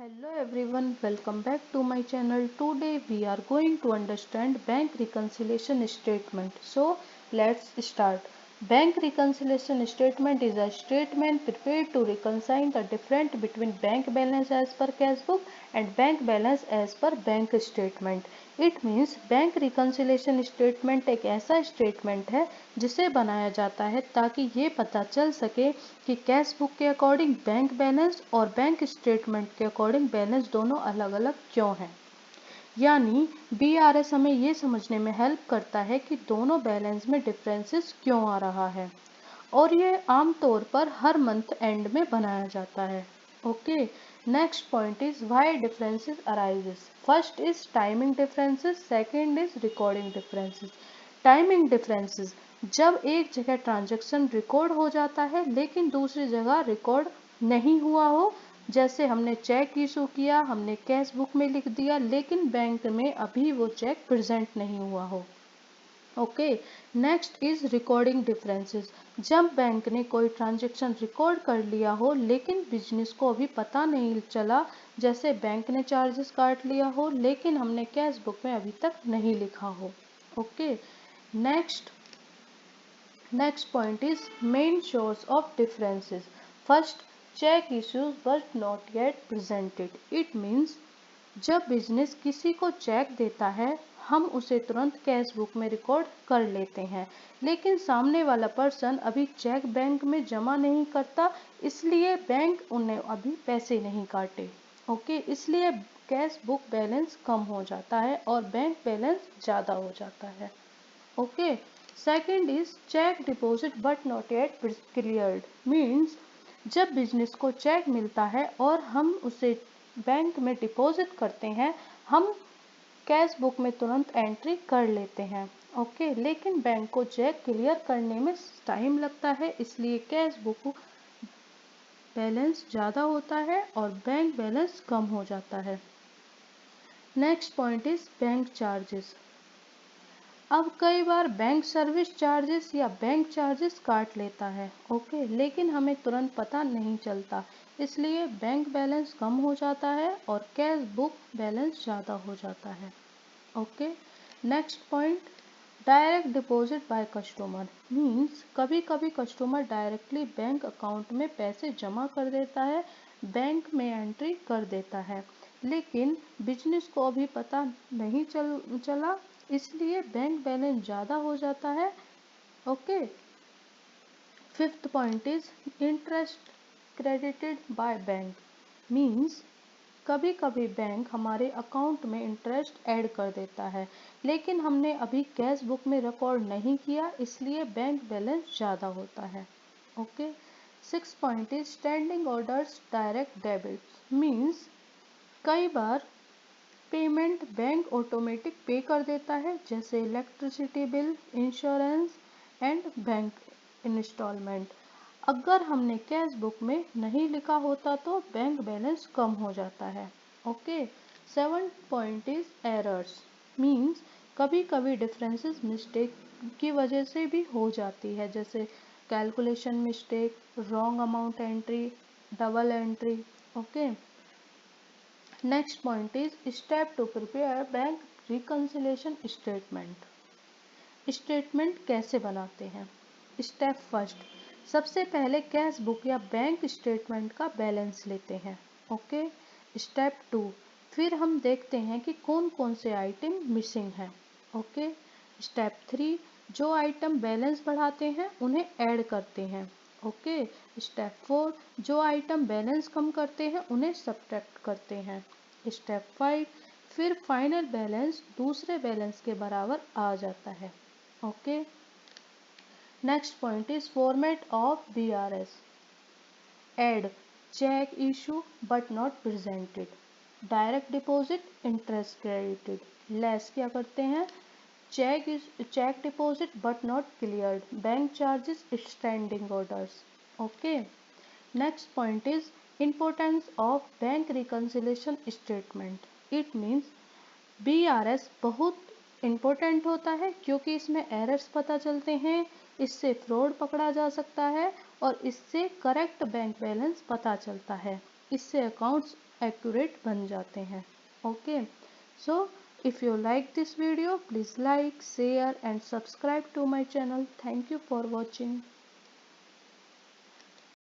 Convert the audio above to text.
Hello everyone, welcome back to my channel. Today we are going to understand bank reconciliation statement. So let's start. Bank reconciliation statement is a statement prepared to reconcile the difference between bank balance as per cash book and bank balance as per bank statement. It means bank reconciliation statement एक ऐसा statement है जिसे बनाया जाता है ताकि ये पता चल सके कि कैश बुक के अकॉर्डिंग बैंक बैलेंस और बैंक स्टेटमेंट के अकॉर्डिंग बैलेंस दोनों अलग अलग क्यों हैं। यानी BRS हमें ये समझने में हेल्प करता है कि दोनों बैलेंस में डिफरेंसेस क्यों आ रहा है और ये आमतौर पर हर मंथ एंड में बनाया जाता है। Okay, next point is why differences arises. First is timing differences, second is recording differences. Timing differences, जब एक जगह ट्रांजैक्शन रिकॉर्ड हो जाता है लेकिन दूसरी जगह रिकॉर्ड नहीं हुआ हो, जैसे हमने चेक इशू किया, हमने कैश बुक में लिख दिया लेकिन बैंक में अभी वो चेक प्रेजेंट नहीं हुआ हो। Okay, next is recording differences, जब बैंक ने कोई ट्रांजैक्शन रिकॉर्ड कर लिया हो लेकिन बिजनेस को अभी पता नहीं चला, जैसे बैंक ने चार्जेस काट लिया हो लेकिन हमने कैश बुक में अभी तक नहीं लिखा हो। Okay, next point is main source of differences. First, check issues but not yet presented. It means जब बिजनेस किसी को चेक देता है हम उसे तुरंत कैश बुक में रिकॉर्ड कर लेते हैं लेकिन सामने वाला पर्सन अभी चेक बैंक में जमा नहीं करता, इसलिए बैंक उन्हें अभी पैसे नहीं काटे। ओके, इसलिए कैश बुक बैलेंस कम हो जाता है और बैंक बैलेंस ज़्यादा हो जाता है। Okay, second is cheque deposit but not yet cleared. Means जब बिजनेस को चेक मिलता है और हम उसे बैंक में डिपॉजिट करते हैं, हम कैश बुक में तुरंत एंट्री कर लेते हैं। ओके, लेकिन बैंक को चेक क्लियर करने में टाइम लगता है, इसलिए कैश बुक बैलेंस ज़्यादा होता है और बैंक बैलेंस कम हो जाता है। Next point is bank charges. अब कई बार बैंक सर्विस चार्जेस या बैंक चार्जेस काट लेता है। ओके, लेकिन हमें तुरंत पता नहीं चलता, इसलिए बैंक बैलेंस कम हो जाता है और कैश बुक बैलेंस ज़्यादा हो जाता है। Okay, next point, direct deposit by customer. Means कभी कभी कस्टमर डायरेक्टली बैंक अकाउंट में पैसे जमा कर देता है, बैंक में एंट्री कर देता है, लेकिन बिजनेस को अभी पता नहीं चला, इसलिए बैंक बैलेंस ज़्यादा हो जाता है। Okay, fifth point is interest credited by bank. Means कभी कभी बैंक हमारे अकाउंट में इंटरेस्ट ऐड कर देता है लेकिन हमने अभी कैश बुक में रिकॉर्ड नहीं किया, इसलिए बैंक बैलेंस ज़्यादा होता है। Okay, six point is standing orders direct debit. Means कई बार पेमेंट बैंक ऑटोमेटिक पे कर देता है, जैसे electricity bill, insurance and bank instalment. अगर हमने कैश बुक में नहीं लिखा होता तो बैंक बैलेंस कम हो जाता है। Okay, seven point is errors. Means कभी कभी डिफरेंसेस मिस्टेक की वजह से भी हो जाती है, जैसे calculation mistake, wrong amount entry, double entry. Okay, next point is step to prepare bank reconciliation statement. Statement कैसे बनाते हैं। स्टेप फर्स्ट, सबसे पहले कैश बुक या बैंक स्टेटमेंट का बैलेंस लेते हैं। ओके, स्टेप टू, फिर हम देखते हैं कि कौन कौन से आइटम मिसिंग हैं। ओके, स्टेप थ्री, जो आइटम बैलेंस बढ़ाते हैं उन्हें ऐड करते हैं। ओके, स्टेप फोर, जो आइटम बैलेंस कम करते हैं उन्हें सब्ट्रैक्ट करते हैं। स्टेप फाइव, फिर फाइनल बैलेंस दूसरे बैलेंस के बराबर आ जाता है। Okay, next point is format of BRS। Add, cheque issue but not presented, direct deposit, interest credited. Less क्या करते हैं, cheque deposit but not cleared, bank charges, standing orders. Okay, next point is importance of bank reconciliation statement. It means BRS बहुत important होता है क्योंकि इसमें errors पता चलते हैं, इससे फ्रॉड पकड़ा जा सकता है और इससे करेक्ट बैंक बैलेंस पता चलता है। इससे अकाउंट्स एक्यूरेट बन जाते हैं। Okay, so if you like this video, please like, share and subscribe to my channel. Thank you for watching.